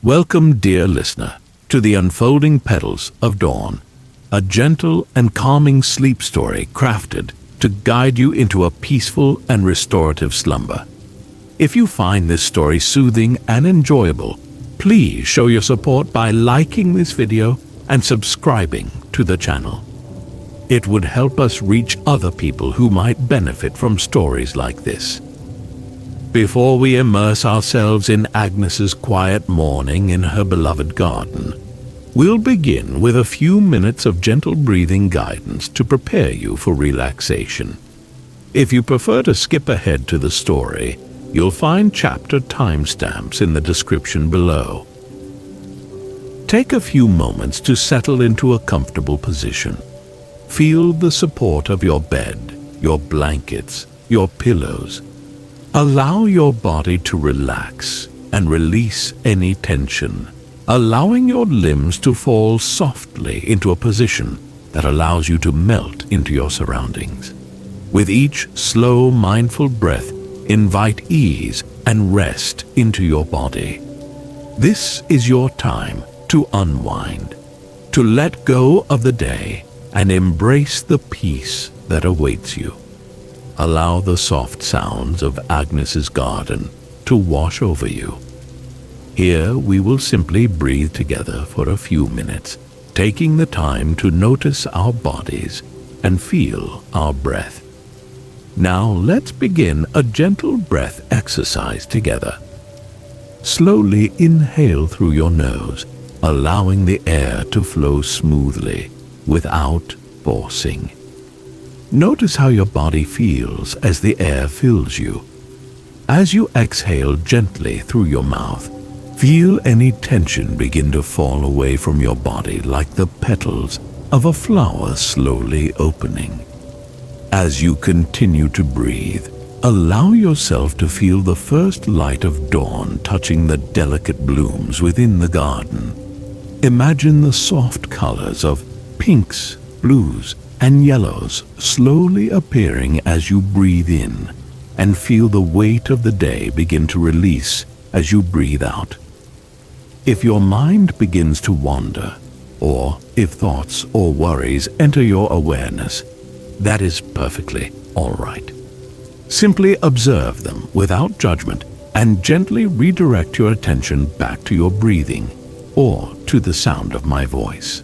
Welcome, dear listener, to the Unfolding Petals of Dawn, a gentle and calming sleep story crafted to guide you into a peaceful and restorative slumber. If you find this story soothing and enjoyable, please show your support by liking this video and subscribing to the channel. It would help us reach other people who might benefit from stories like this. Before we immerse ourselves in Agnes's quiet morning in her beloved garden, we'll begin with a few minutes of gentle breathing guidance to prepare you for relaxation. If you prefer to skip ahead to the story, you'll find chapter timestamps in the description below. Take a few moments to settle into a comfortable position. Feel the support of your bed, your blankets, your pillows. Allow your body to relax and release any tension, allowing your limbs to fall softly into a position that allows you to melt into your surroundings. With each slow, mindful breath, invite ease and rest into your body. This is your time to unwind, to let go of the day and embrace the peace that awaits you. Allow the soft sounds of Agnes's garden to wash over you. Here we will simply breathe together for a few minutes, taking the time to notice our bodies and feel our breath. Now let's begin a gentle breath exercise together. Slowly inhale through your nose, allowing the air to flow smoothly without forcing. Notice how your body feels as the air fills you. As you exhale gently through your mouth, feel any tension begin to fall away from your body like the petals of a flower slowly opening. As you continue to breathe, allow yourself to feel the first light of dawn touching the delicate blooms within the garden. Imagine the soft colors of pinks, blues, and yellows slowly appearing as you breathe in, and feel the weight of the day begin to release as you breathe out. If your mind begins to wander, or if thoughts or worries enter your awareness, that is perfectly all right. Simply observe them without judgment and gently redirect your attention back to your breathing or to the sound of my voice.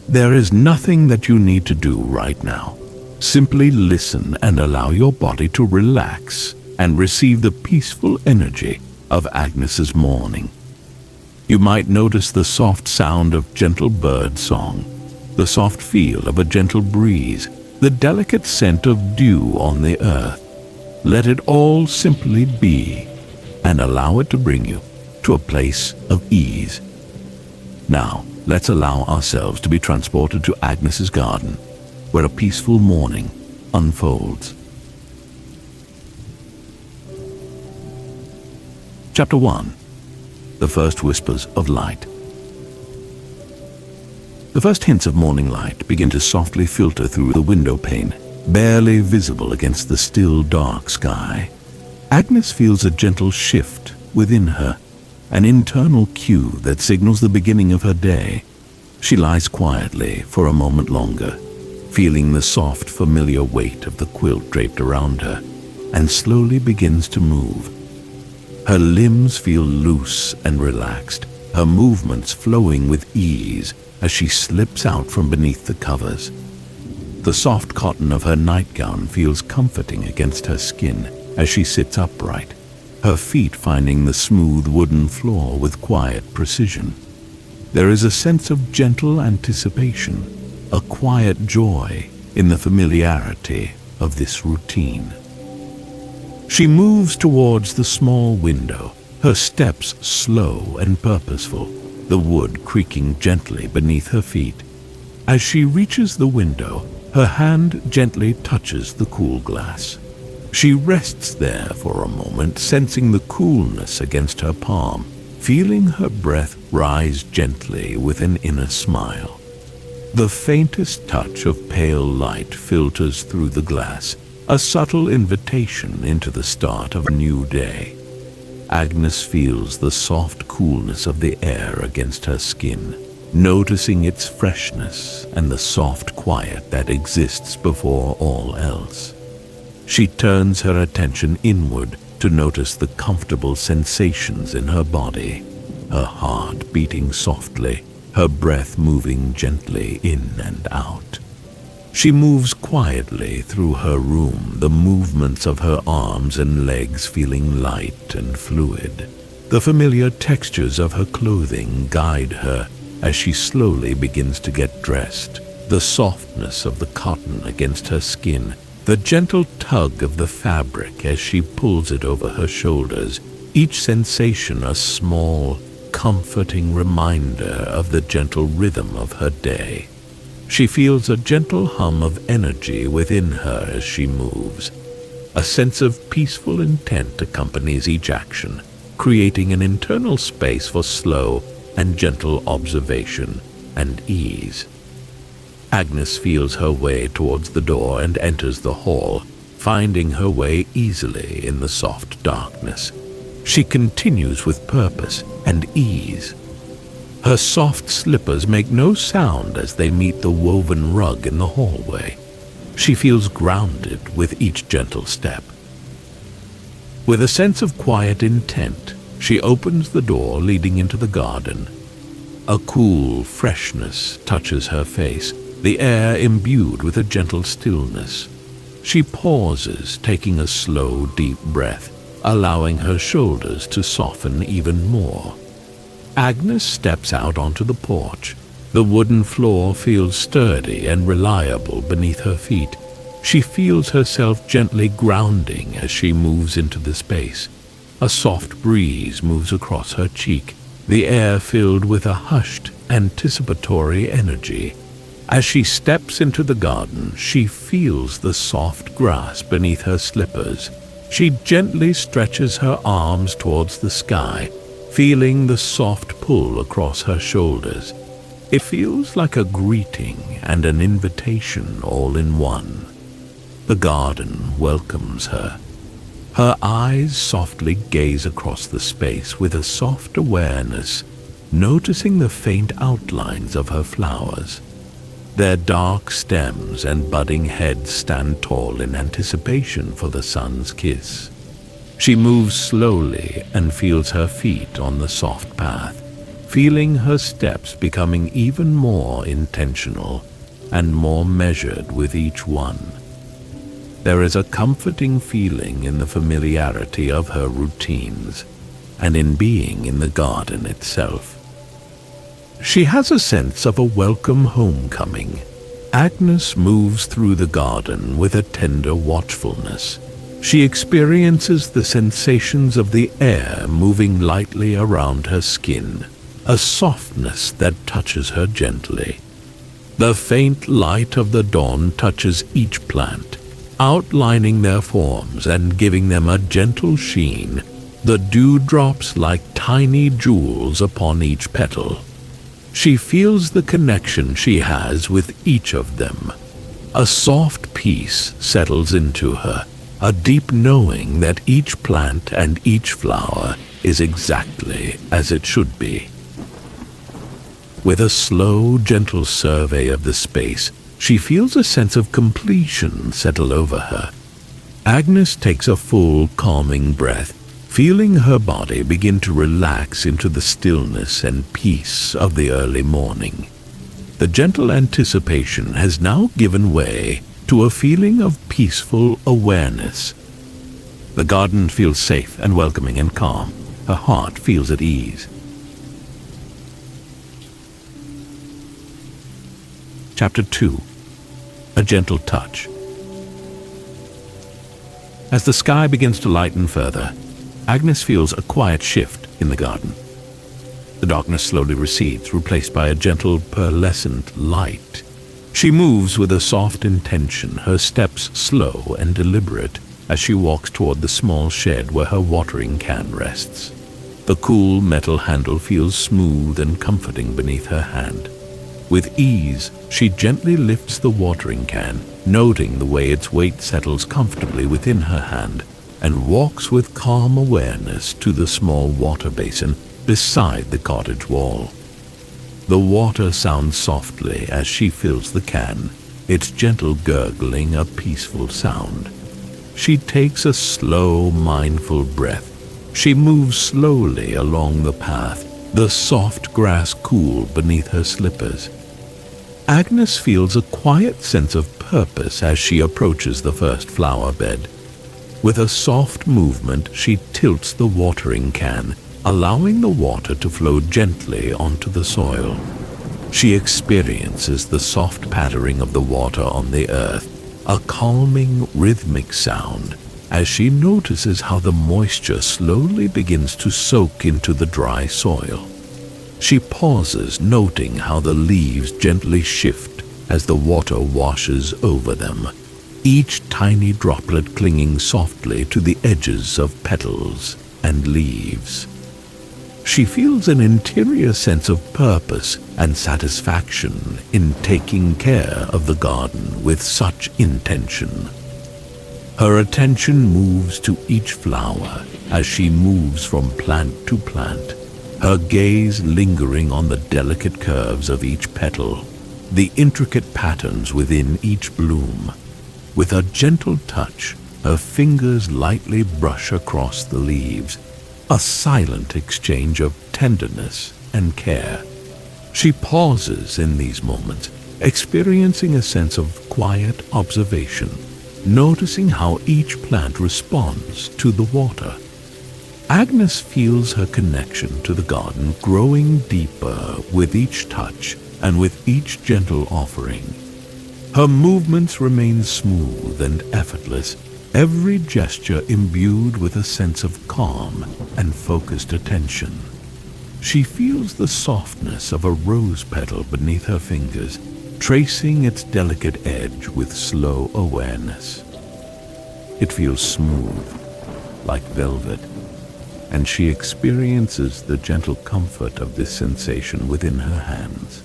There is nothing that you need to do right now. Simply listen and allow your body to relax and receive the peaceful energy of Agnes's morning. You might notice the soft sound of gentle bird song, the soft feel of a gentle breeze, the delicate scent of dew on the earth. Let it all simply be and allow it to bring you to a place of ease. Now, let's allow ourselves to be transported to Agnes's garden, where a peaceful morning unfolds. Chapter 1. The First Whispers of Light. The first hints of morning light begin to softly filter through the window pane, barely visible against the still dark sky. Agnes feels a gentle shift within her, an internal cue that signals the beginning of her day. She lies quietly for a moment longer, feeling the soft, familiar weight of the quilt draped around her, and slowly begins to move. Her limbs feel loose and relaxed, her movements flowing with ease as she slips out from beneath the covers. The soft cotton of her nightgown feels comforting against her skin as she sits upright, her feet finding the smooth wooden floor with quiet precision. There is a sense of gentle anticipation, a quiet joy in the familiarity of this routine. She moves towards the small window, her steps slow and purposeful, the wood creaking gently beneath her feet. As she reaches the window, her hand gently touches the cool glass. She rests there for a moment, sensing the coolness against her palm, feeling her breath rise gently with an inner smile. The faintest touch of pale light filters through the glass, a subtle invitation into the start of a new day. Agnes feels the soft coolness of the air against her skin, noticing its freshness and the soft quiet that exists before all else. She turns her attention inward to notice the comfortable sensations in her body, her heart beating softly, her breath moving gently in and out. She moves quietly through her room, the movements of her arms and legs feeling light and fluid. The familiar textures of her clothing guide her as she slowly begins to get dressed. The softness of the cotton against her skin, the gentle tug of the fabric as she pulls it over her shoulders, each sensation a small, comforting reminder of the gentle rhythm of her day. She feels a gentle hum of energy within her as she moves. A sense of peaceful intent accompanies each action, creating an internal space for slow and gentle observation and ease. Agnes feels her way towards the door and enters the hall, finding her way easily in the soft darkness. She continues with purpose and ease. Her soft slippers make no sound as they meet the woven rug in the hallway. She feels grounded with each gentle step. With a sense of quiet intent, she opens the door leading into the garden. A cool freshness touches her face, the air imbued with a gentle stillness. She pauses, taking a slow, deep breath, allowing her shoulders to soften even more. Agnes steps out onto the porch. The wooden floor feels sturdy and reliable beneath her feet. She feels herself gently grounding as she moves into the space. A soft breeze moves across her cheek, the air filled with a hushed, anticipatory energy. As she steps into the garden, she feels the soft grass beneath her slippers. She gently stretches her arms towards the sky, feeling the soft pull across her shoulders. It feels like a greeting and an invitation all in one. The garden welcomes her. Her eyes softly gaze across the space with a soft awareness, noticing the faint outlines of her flowers. Their dark stems and budding heads stand tall in anticipation for the sun's kiss. She moves slowly and feels her feet on the soft path, feeling her steps becoming even more intentional and more measured with each one. There is a comforting feeling in the familiarity of her routines and in being in the garden itself. She has a sense of a welcome homecoming. Agnes moves through the garden with a tender watchfulness. She experiences the sensations of the air moving lightly around her skin, a softness that touches her gently. The faint light of the dawn touches each plant, outlining their forms and giving them a gentle sheen, the dewdrops like tiny jewels upon each petal. She feels the connection she has with each of them. A soft peace settles into her, a deep knowing that each plant and each flower is exactly as it should be. With a slow, gentle survey of the space, she feels a sense of completion settle over her. Agnes takes a full, calming breath, feeling her body begin to relax into the stillness and peace of the early morning. The gentle anticipation has now given way to a feeling of peaceful awareness. The garden feels safe and welcoming and calm. Her heart feels at ease. Chapter 2. A Gentle Touch. As the sky begins to lighten further, Agnes feels a quiet shift in the garden. The darkness slowly recedes, replaced by a gentle, pearlescent light. She moves with a soft intention, her steps slow and deliberate, as she walks toward the small shed where her watering can rests. The cool metal handle feels smooth and comforting beneath her hand. With ease, she gently lifts the watering can, noting the way its weight settles comfortably within her hand and walks with calm awareness to the small water basin beside the cottage wall. The water sounds softly as she fills the can, its gentle gurgling a peaceful sound. She takes a slow, mindful breath. She moves slowly along the path, the soft grass cool beneath her slippers. Agnes feels a quiet sense of purpose as she approaches the first flower bed. With a soft movement, she tilts the watering can, allowing the water to flow gently onto the soil. She experiences the soft pattering of the water on the earth, a calming, rhythmic sound, as she notices how the moisture slowly begins to soak into the dry soil. She pauses, noting how the leaves gently shift as the water washes over them, each tiny droplet clinging softly to the edges of petals and leaves. She feels an interior sense of purpose and satisfaction in taking care of the garden with such intention. Her attention moves to each flower as she moves from plant to plant, her gaze lingering on the delicate curves of each petal, the intricate patterns within each bloom. With a gentle touch, her fingers lightly brush across the leaves, a silent exchange of tenderness and care. She pauses in these moments, experiencing a sense of quiet observation, noticing how each plant responds to the water. Agnes feels her connection to the garden growing deeper with each touch and with each gentle offering. Her movements remain smooth and effortless, every gesture imbued with a sense of calm and focused attention. She feels the softness of a rose petal beneath her fingers, tracing its delicate edge with slow awareness. It feels smooth, like velvet, and she experiences the gentle comfort of this sensation within her hands.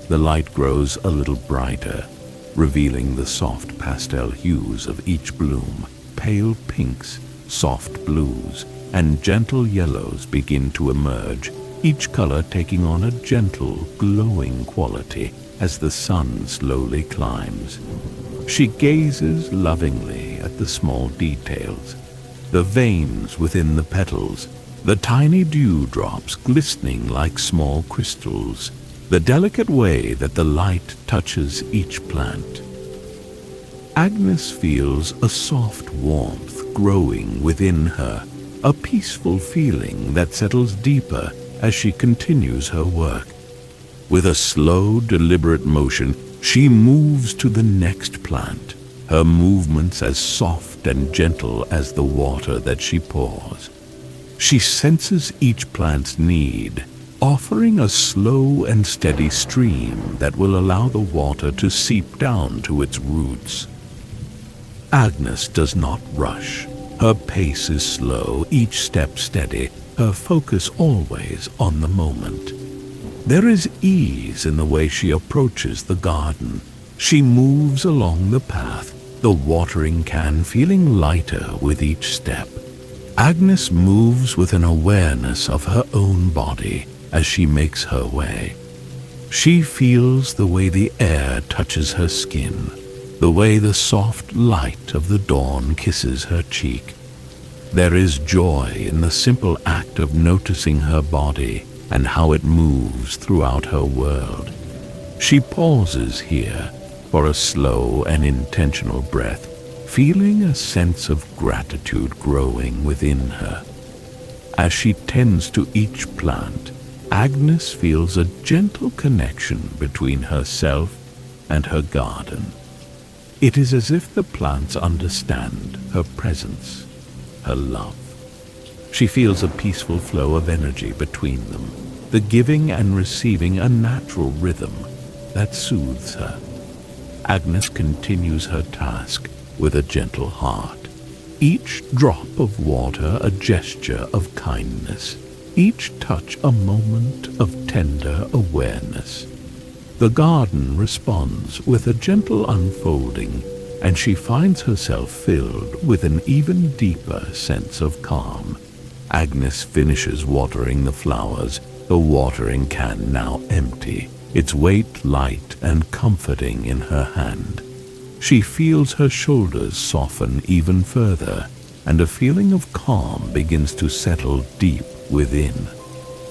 The light grows a little brighter, revealing the soft pastel hues of each bloom. Pale pinks, soft blues, and gentle yellows begin to emerge, each color taking on a gentle, glowing quality as the sun slowly climbs. She gazes lovingly at the small details, the veins within the petals, the tiny dewdrops glistening like small crystals, the delicate way that the light touches each plant. Agnes feels a soft warmth growing within her, a peaceful feeling that settles deeper as she continues her work. With a slow, deliberate motion, she moves to the next plant, her movements as soft and gentle as the water that she pours. She senses each plant's need, offering a slow and steady stream that will allow the water to seep down to its roots. Agnes does not rush. Her pace is slow, each step steady, her focus always on the moment. There is ease in the way she approaches the garden. She moves along the path, the watering can feeling lighter with each step. Agnes moves with an awareness of her own body as she makes her way. She feels the way the air touches her skin, the way the soft light of the dawn kisses her cheek. There is joy in the simple act of noticing her body and how it moves throughout her world. She pauses here for a slow and intentional breath, feeling a sense of gratitude growing within her. As she tends to each plant, Agnes feels a gentle connection between herself and her garden. It is as if the plants understand her presence, her love. She feels a peaceful flow of energy between them, the giving and receiving a natural rhythm that soothes her. Agnes continues her task with a gentle heart, each drop of water a gesture of kindness, each touch a moment of tender awareness. The garden responds with a gentle unfolding, and she finds herself filled with an even deeper sense of calm. Agnes finishes watering the flowers, the watering can now empty, its weight light and comforting in her hand. She feels her shoulders soften even further, and a feeling of calm begins to settle deep within.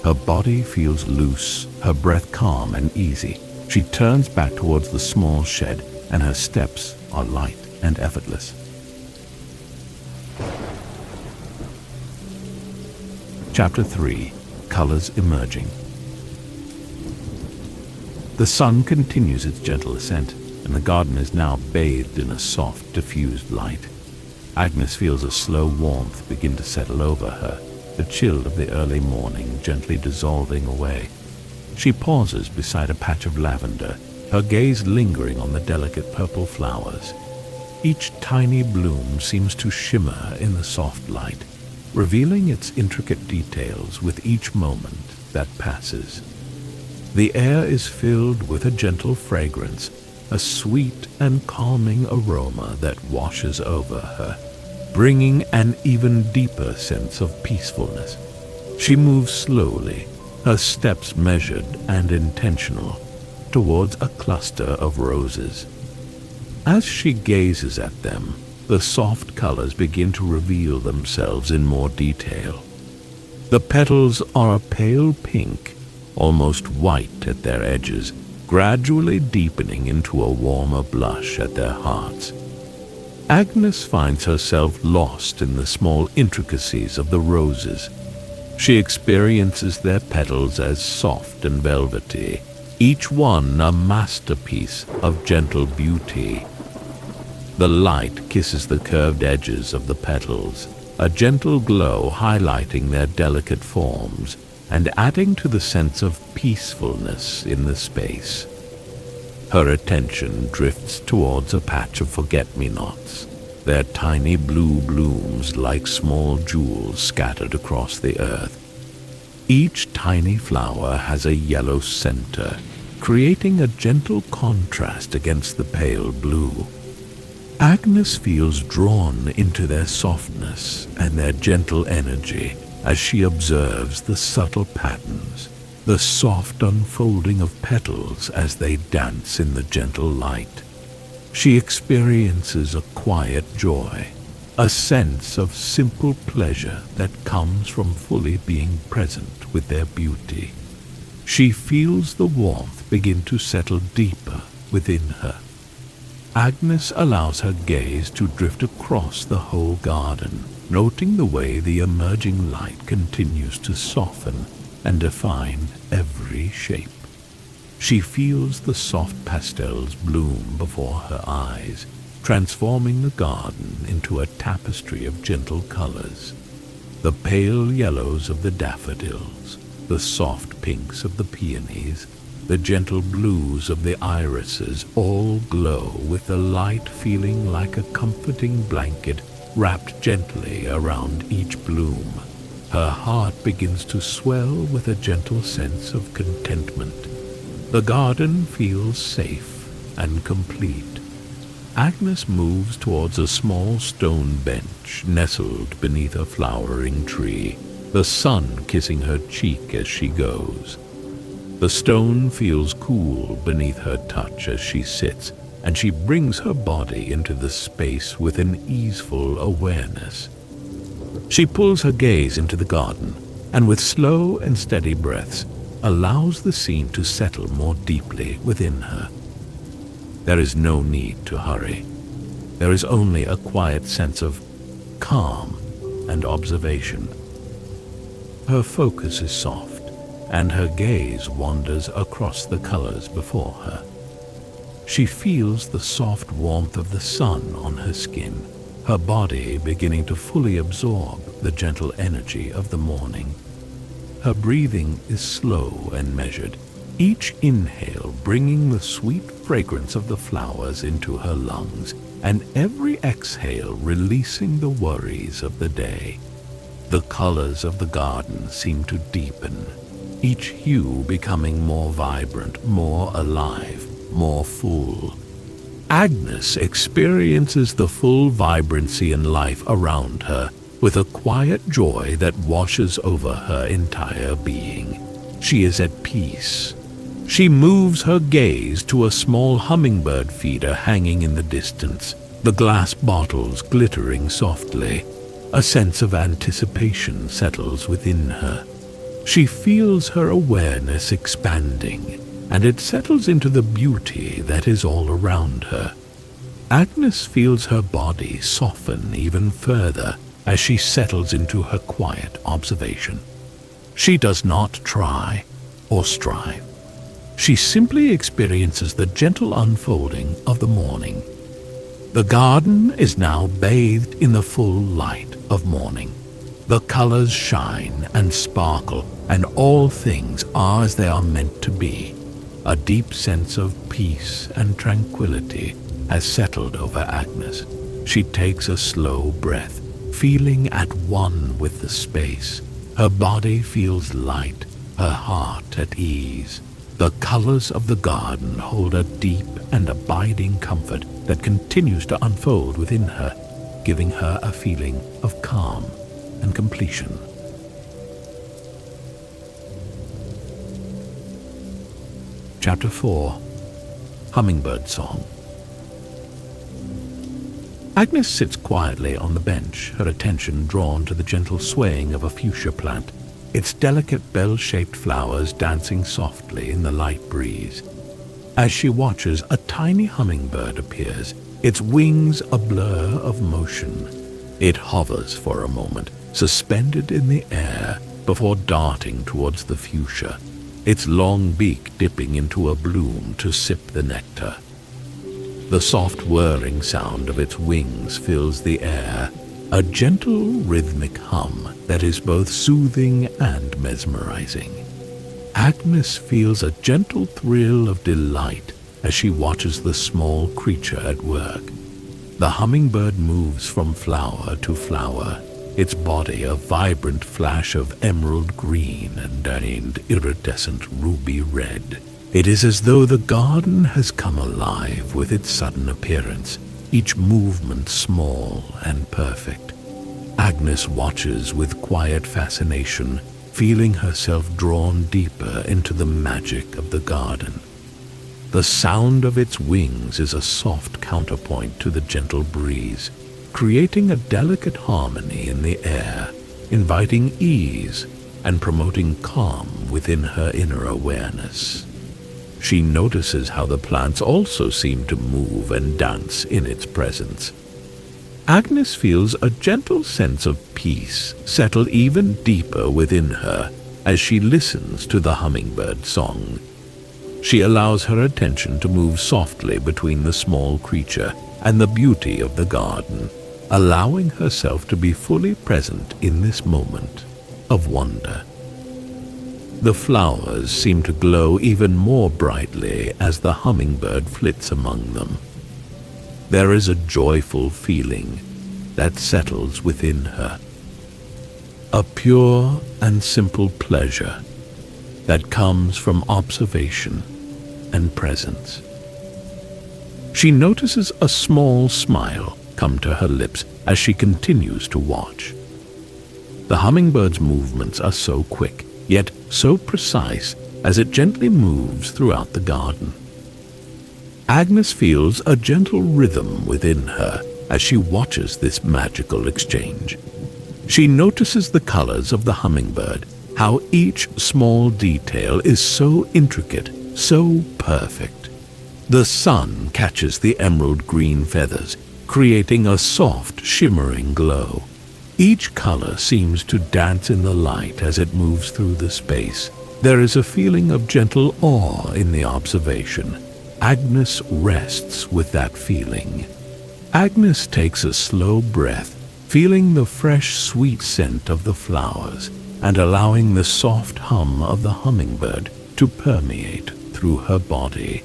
Her body feels loose, her breath calm and easy. She turns back towards the small shed, and her steps are light and effortless. Chapter 3. Colors Emerging. The sun continues its gentle ascent, and the garden is now bathed in a soft, diffused light. Agnes feels a slow warmth begin to settle over her, the chill of the early morning gently dissolving away. She pauses beside a patch of lavender, her gaze lingering on the delicate purple flowers. Each tiny bloom seems to shimmer in the soft light, revealing its intricate details with each moment that passes. The air is filled with a gentle fragrance, a sweet and calming aroma that washes over her, bringing an even deeper sense of peacefulness. She moves slowly, her steps measured and intentional, towards a cluster of roses. As she gazes at them, the soft colors begin to reveal themselves in more detail. The petals are a pale pink, almost white at their edges, gradually deepening into a warmer blush at their hearts. Agnes finds herself lost in the small intricacies of the roses. She experiences their petals as soft and velvety, each one a masterpiece of gentle beauty. The light kisses the curved edges of the petals, a gentle glow highlighting their delicate forms and adding to the sense of peacefulness in the space. Her attention drifts towards a patch of forget-me-nots, their tiny blue blooms like small jewels scattered across the earth. Each tiny flower has a yellow center, creating a gentle contrast against the pale blue. Agnes feels drawn into their softness and their gentle energy as she observes the subtle patterns, the soft unfolding of petals as they dance in the gentle light. She experiences a quiet joy, a sense of simple pleasure that comes from fully being present with their beauty. She feels the warmth begin to settle deeper within her. Agnes allows her gaze to drift across the whole garden, noting the way the emerging light continues to soften and define every shape. She feels the soft pastels bloom before her eyes, transforming the garden into a tapestry of gentle colors. The pale yellows of the daffodils, the soft pinks of the peonies, the gentle blues of the irises all glow with the light feeling like a comforting blanket wrapped gently around each bloom. Her heart begins to swell with a gentle sense of contentment. The garden feels safe and complete. Agnes moves towards a small stone bench nestled beneath a flowering tree, the sun kissing her cheek as she goes. The stone feels cool beneath her touch as she sits, and she brings her body into the space with an easeful awareness. She pulls her gaze into the garden, and with slow and steady breaths, allows the scene to settle more deeply within her. There is no need to hurry. There is only a quiet sense of calm and observation. Her focus is soft, and her gaze wanders across the colors before her. She feels the soft warmth of the sun on her skin, her body beginning to fully absorb the gentle energy of the morning. Her breathing is slow and measured, each inhale bringing the sweet fragrance of the flowers into her lungs, and every exhale releasing the worries of the day. The colors of the garden seem to deepen, each hue becoming more vibrant, more alive, more full. Agnes experiences the full vibrancy and life around her with a quiet joy that washes over her entire being. She is at peace. She moves her gaze to a small hummingbird feeder hanging in the distance, the glass bottles glittering softly. A sense of anticipation settles within her. She feels her awareness expanding, and it settles into the beauty that is all around her. Agnes feels her body soften even further as she settles into her quiet observation. She does not try or strive. She simply experiences the gentle unfolding of the morning. The garden is now bathed in the full light of morning. The colors shine and sparkle, and all things are as they are meant to be. A deep sense of peace and tranquility has settled over Agnes. She takes a slow breath, feeling at one with the space. Her body feels light, her heart at ease. The colors of the garden hold a deep and abiding comfort that continues to unfold within her, giving her a feeling of calm and completion. Chapter 4. Hummingbird Song. Agnes sits quietly on the bench, her attention drawn to the gentle swaying of a fuchsia plant, its delicate bell-shaped flowers dancing softly in the light breeze. As she watches, a tiny hummingbird appears, its wings a blur of motion. It hovers for a moment, suspended in the air, before darting towards the fuchsia, its long beak dipping into a bloom to sip the nectar. The soft whirring sound of its wings fills the air, a gentle rhythmic hum that is both soothing and mesmerizing. Agnes feels a gentle thrill of delight as she watches the small creature at work. The hummingbird moves from flower to flower, its body a vibrant flash of emerald green and an iridescent ruby red. It is as though the garden has come alive with its sudden appearance, each movement small and perfect. Agnes watches with quiet fascination, feeling herself drawn deeper into the magic of the garden. The sound of its wings is a soft counterpoint to the gentle breeze, creating a delicate harmony in the air, inviting ease and promoting calm within her inner awareness. She notices how the plants also seem to move and dance in its presence. Agnes feels a gentle sense of peace settle even deeper within her as she listens to the hummingbird song. She allows her attention to move softly between the small creature and the beauty of the garden, allowing herself to be fully present in this moment of wonder. The flowers seem to glow even more brightly as the hummingbird flits among them. There is a joyful feeling that settles within her, a pure and simple pleasure that comes from observation and presence. She notices a small smile come to her lips as she continues to watch. The hummingbird's movements are so quick, yet so precise as it gently moves throughout the garden. Agnes feels a gentle rhythm within her as she watches this magical exchange. She notices the colors of the hummingbird, how each small detail is so intricate, so perfect. The sun catches the emerald green feathers, creating a soft, shimmering glow. Each color seems to dance in the light as it moves through the space. There is a feeling of gentle awe in the observation. Agnes rests with that feeling. Agnes takes a slow breath, feeling the fresh, sweet scent of the flowers and allowing the soft hum of the hummingbird to permeate through her body.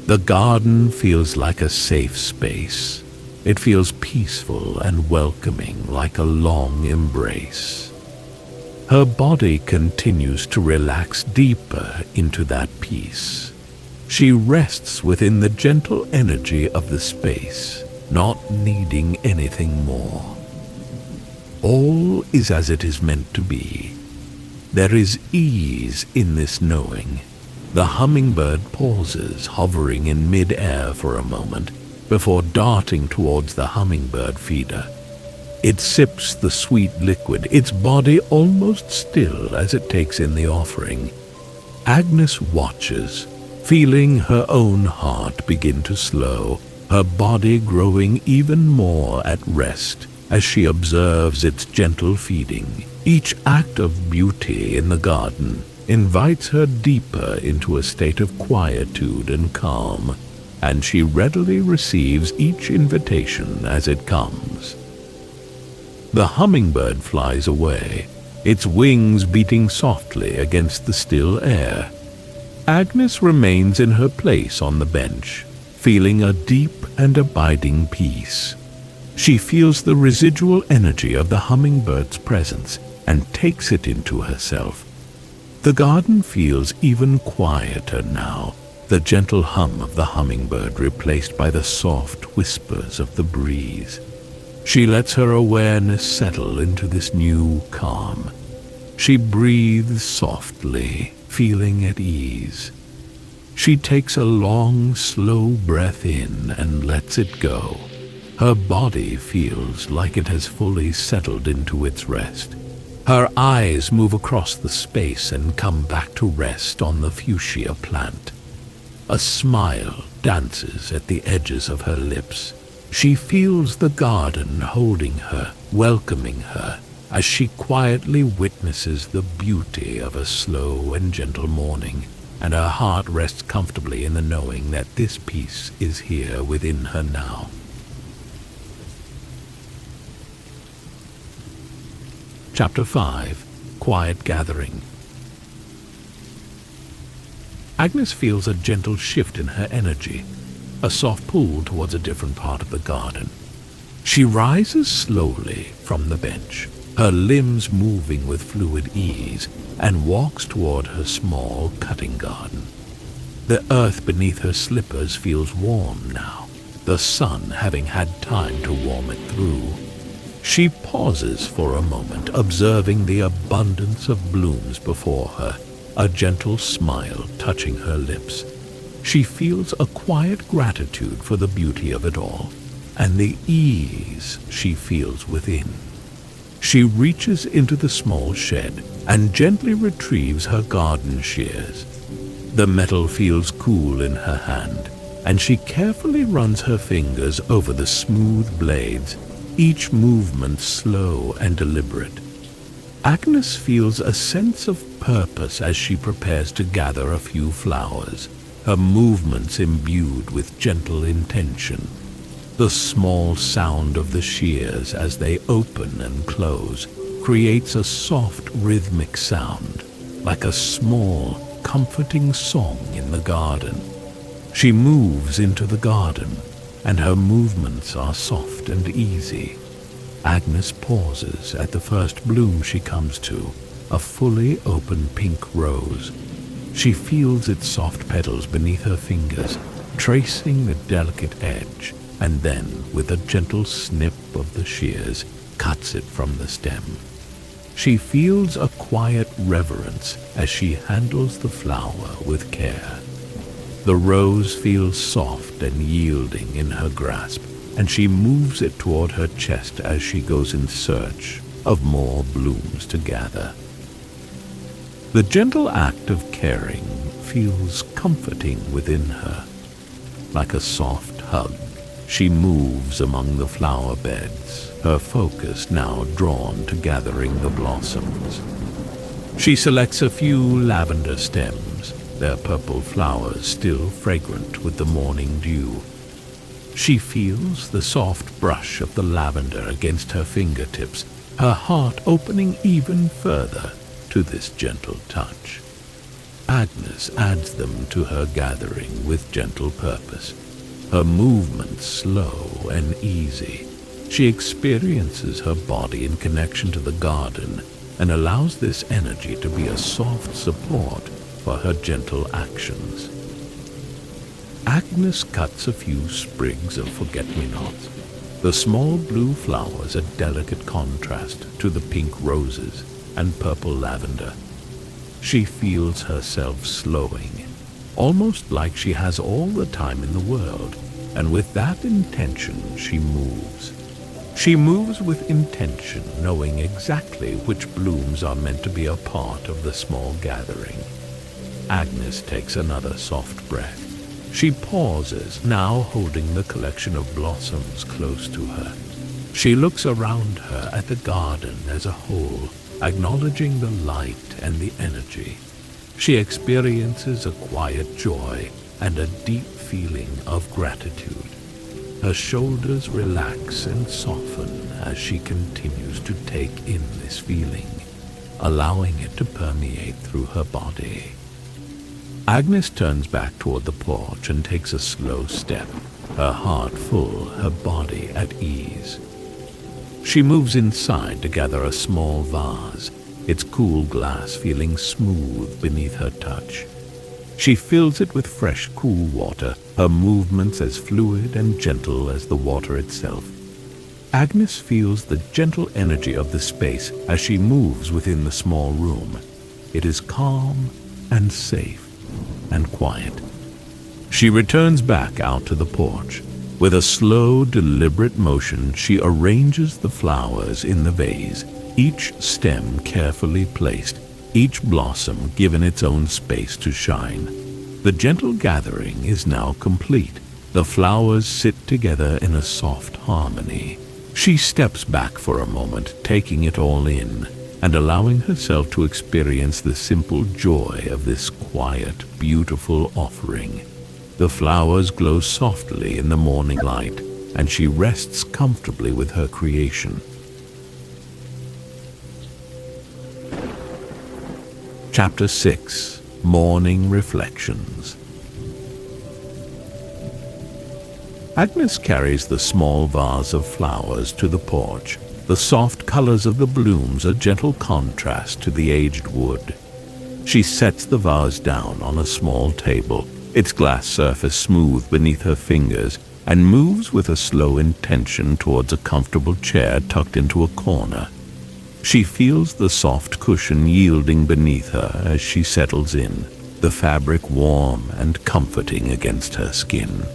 The garden feels like a safe space. It feels peaceful and welcoming, like a long embrace. Her body continues to relax deeper into that peace. She rests within the gentle energy of the space, not needing anything more. All is as it is meant to be. There is ease in this knowing. The hummingbird pauses, hovering in mid-air for a moment, before darting towards the hummingbird feeder. It sips the sweet liquid, its body almost still as it takes in the offering. Agnes watches, feeling her own heart begin to slow, her body growing even more at rest as she observes its gentle feeding. Each act of beauty in the garden invites her deeper into a state of quietude and calm, and she readily receives each invitation as it comes. The hummingbird flies away, its wings beating softly against the still air. Agnes remains in her place on the bench, feeling a deep and abiding peace. She feels the residual energy of the hummingbird's presence and takes it into herself. The garden feels even quieter now, the gentle hum of the hummingbird replaced by the soft whispers of the breeze. She lets her awareness settle into this new calm. She breathes softly, feeling at ease. She takes a long, slow breath in and lets it go. Her body feels like it has fully settled into its rest. Her eyes move across the space and come back to rest on the fuchsia plant. A smile dances at the edges of her lips. She feels the garden holding her, welcoming her, as she quietly witnesses the beauty of a slow and gentle morning, and her heart rests comfortably in the knowing that this peace is here within her now. Chapter 5. Quiet Gathering. Agnes feels a gentle shift in her energy, a soft pull towards a different part of the garden. She rises slowly from the bench, her limbs moving with fluid ease, and walks toward her small cutting garden. The earth beneath her slippers feels warm now, the sun having had time to warm it through. She pauses for a moment, observing the abundance of blooms before her, a gentle smile touching her lips. She feels a quiet gratitude for the beauty of it all, and the ease she feels within. She reaches into the small shed and gently retrieves her garden shears. The metal feels cool in her hand, and she carefully runs her fingers over the smooth blades, each movement slow and deliberate. Agnes feels a sense of purpose as she prepares to gather a few flowers, her movements imbued with gentle intention. The small sound of the shears as they open and close creates a soft rhythmic sound, like a small, comforting song in the garden. She moves into the garden, and her movements are soft and easy. Agnes pauses at the first bloom she comes to, a fully open pink rose. She feels its soft petals beneath her fingers, tracing the delicate edge, and then, with a gentle snip of the shears, cuts it from the stem. She feels a quiet reverence as she handles the flower with care. The rose feels soft and yielding in her grasp, and she moves it toward her chest as she goes in search of more blooms to gather. The gentle act of caring feels comforting within her. Like a soft hug, she moves among the flower beds, her focus now drawn to gathering the blossoms. She selects a few lavender stems, their purple flowers still fragrant with the morning dew. She feels the soft brush of the lavender against her fingertips, her heart opening even further to this gentle touch. Agnes adds them to her gathering with gentle purpose, her movements slow and easy. She experiences her body in connection to the garden and allows this energy to be a soft support for her gentle actions. Agnes cuts a few sprigs of forget-me-nots. The small blue flowers a delicate contrast to the pink roses and purple lavender. She feels herself slowing, almost like she has all the time in the world, and with that intention she moves. She moves with intention, knowing exactly which blooms are meant to be a part of the small gathering. Agnes takes another soft breath. She pauses, now holding the collection of blossoms close to her. She looks around her at the garden as a whole, acknowledging the light and the energy. She experiences a quiet joy and a deep feeling of gratitude. Her shoulders relax and soften as she continues to take in this feeling, allowing it to permeate through her body. Agnes turns back toward the porch and takes a slow step, her heart full, her body at ease. She moves inside to gather a small vase, its cool glass feeling smooth beneath her touch. She fills it with fresh, cool water, her movements as fluid and gentle as the water itself. Agnes feels the gentle energy of the space as she moves within the small room. It is calm and safe and quiet. She returns back out to the porch. With a slow, deliberate motion, she arranges the flowers in the vase, each stem carefully placed, each blossom given its own space to shine. The gentle gathering is now complete. The flowers sit together in a soft harmony. She steps back for a moment, taking it all in, and allowing herself to experience the simple joy of this quiet, beautiful offering. The flowers glow softly in the morning light, and she rests comfortably with her creation. Chapter 6. Morning Reflections. Agnes carries the small vase of flowers to the porch. The soft colors of the blooms a gentle contrast to the aged wood. She sets the vase down on a small table, its glass surface smooth beneath her fingers, and moves with a slow intention towards a comfortable chair tucked into a corner. She feels the soft cushion yielding beneath her as she settles in, the fabric warm and comforting against her skin.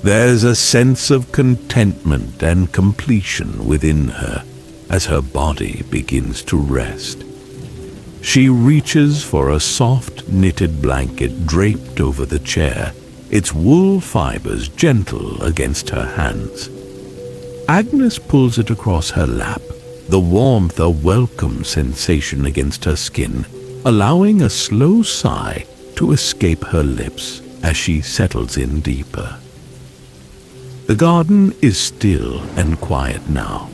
There's a sense of contentment and completion within her as her body begins to rest. She reaches for a soft knitted blanket draped over the chair, its wool fibers gentle against her hands. Agnes pulls it across her lap, the warmth a welcome sensation against her skin, allowing a slow sigh to escape her lips as she settles in deeper. The garden is still and quiet now,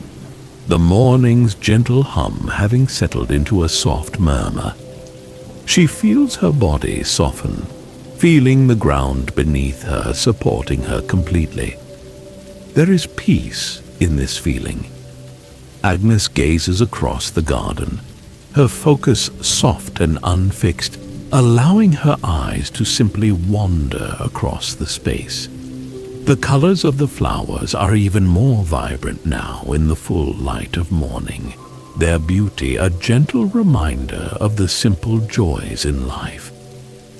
the morning's gentle hum having settled into a soft murmur. She feels her body soften, feeling the ground beneath her supporting her completely. There is peace in this feeling. Agnes gazes across the garden, her focus soft and unfixed, allowing her eyes to simply wander across the space. The colors of the flowers are even more vibrant now in the full light of morning, their beauty a gentle reminder of the simple joys in life.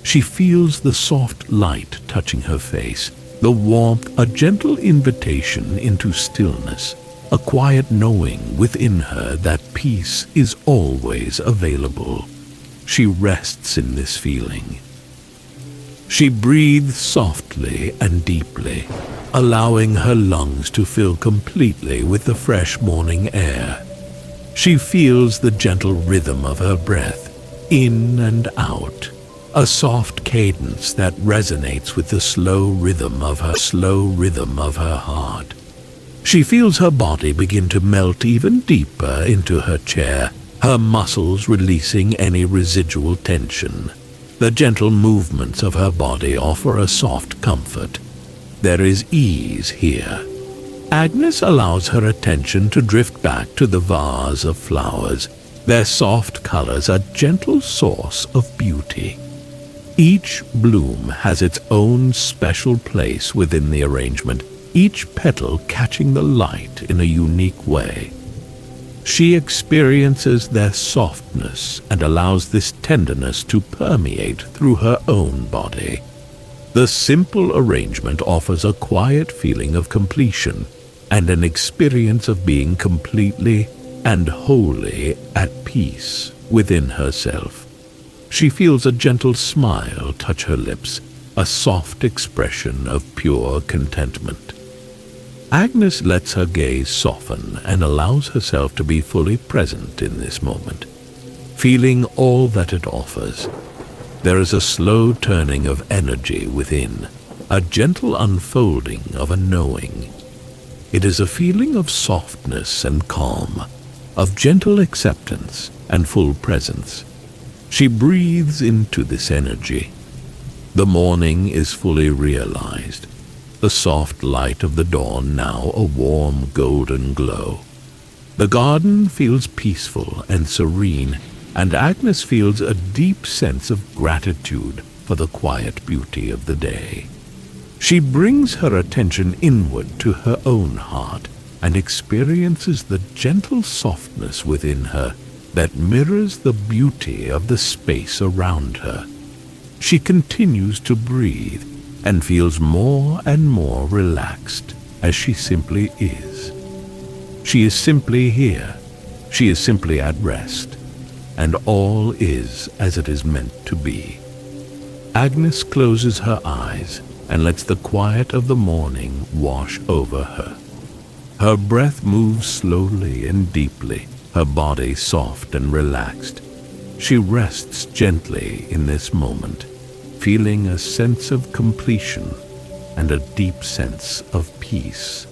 She feels the soft light touching her face, the warmth a gentle invitation into stillness, a quiet knowing within her that peace is always available. She rests in this feeling. She breathes softly and deeply, allowing her lungs to fill completely with the fresh morning air. She feels the gentle rhythm of her breath, in and out, a soft cadence that resonates with the slow rhythm of her heart. She feels her body begin to melt even deeper into her chair, her muscles releasing any residual tension. The gentle movements of her body offer a soft comfort. There is ease here. Agnes allows her attention to drift back to the vase of flowers, their soft colors a gentle source of beauty. Each bloom has its own special place within the arrangement, each petal catching the light in a unique way. She experiences their softness and allows this tenderness to permeate through her own body. The simple arrangement offers a quiet feeling of completion and an experience of being completely and wholly at peace within herself. She feels a gentle smile touch her lips, a soft expression of pure contentment. Agnes lets her gaze soften and allows herself to be fully present in this moment, feeling all that it offers. There is a slow turning of energy within, a gentle unfolding of a knowing. It is a feeling of softness and calm, of gentle acceptance and full presence. She breathes into this energy. The morning is fully realized, the soft light of the dawn now a warm golden glow. The garden feels peaceful and serene, and Agnes feels a deep sense of gratitude for the quiet beauty of the day. She brings her attention inward to her own heart and experiences the gentle softness within her that mirrors the beauty of the space around her. She continues to breathe and feels more and more relaxed as she simply is. She is simply here. She is simply at rest. And all is as it is meant to be. Agnes closes her eyes and lets the quiet of the morning wash over her. Her breath moves slowly and deeply, her body soft and relaxed. She rests gently in this moment, feeling a sense of completion and a deep sense of peace.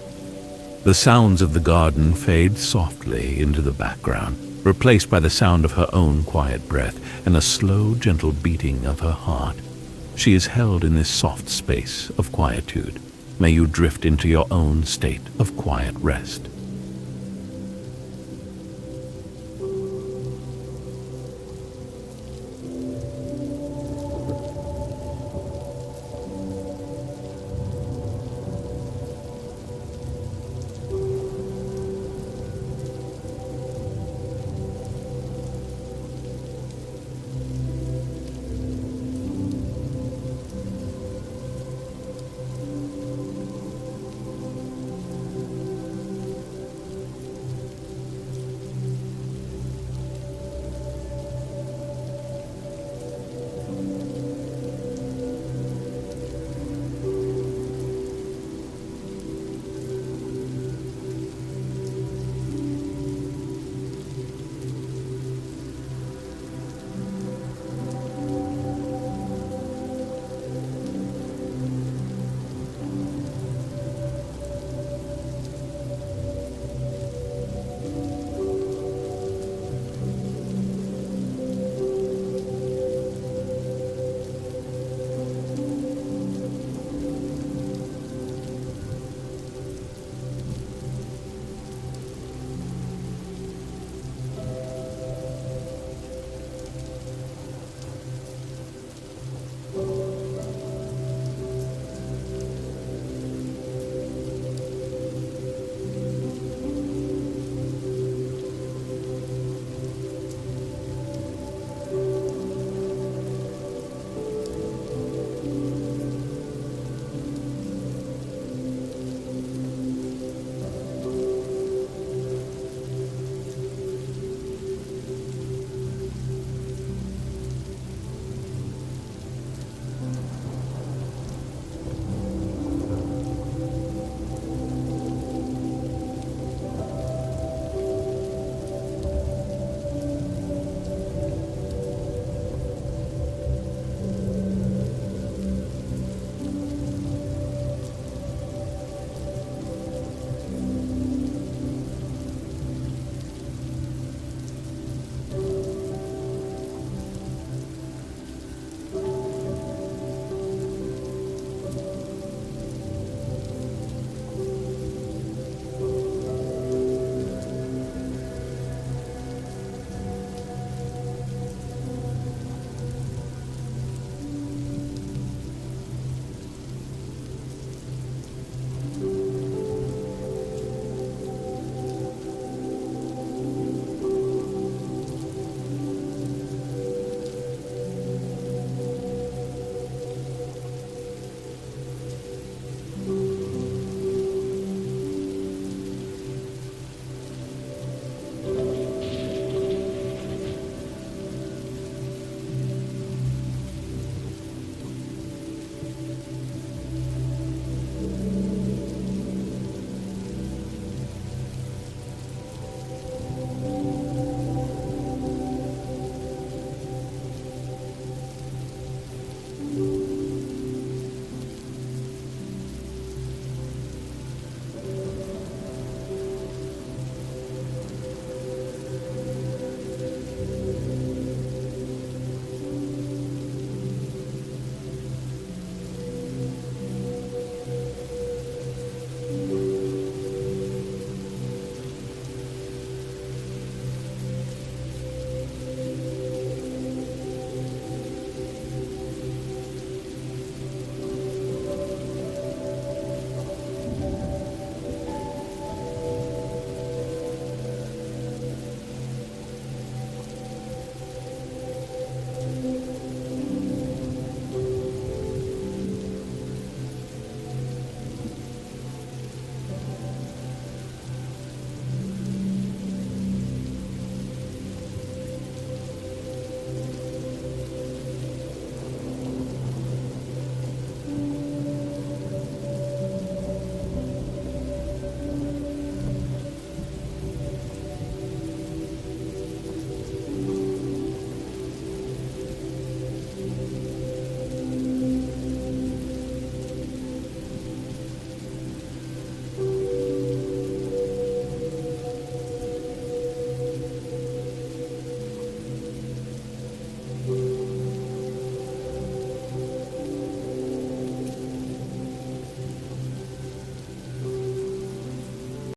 The sounds of the garden fade softly into the background, replaced by the sound of her own quiet breath and a slow, gentle beating of her heart. She is held in this soft space of quietude. May you drift into your own state of quiet rest.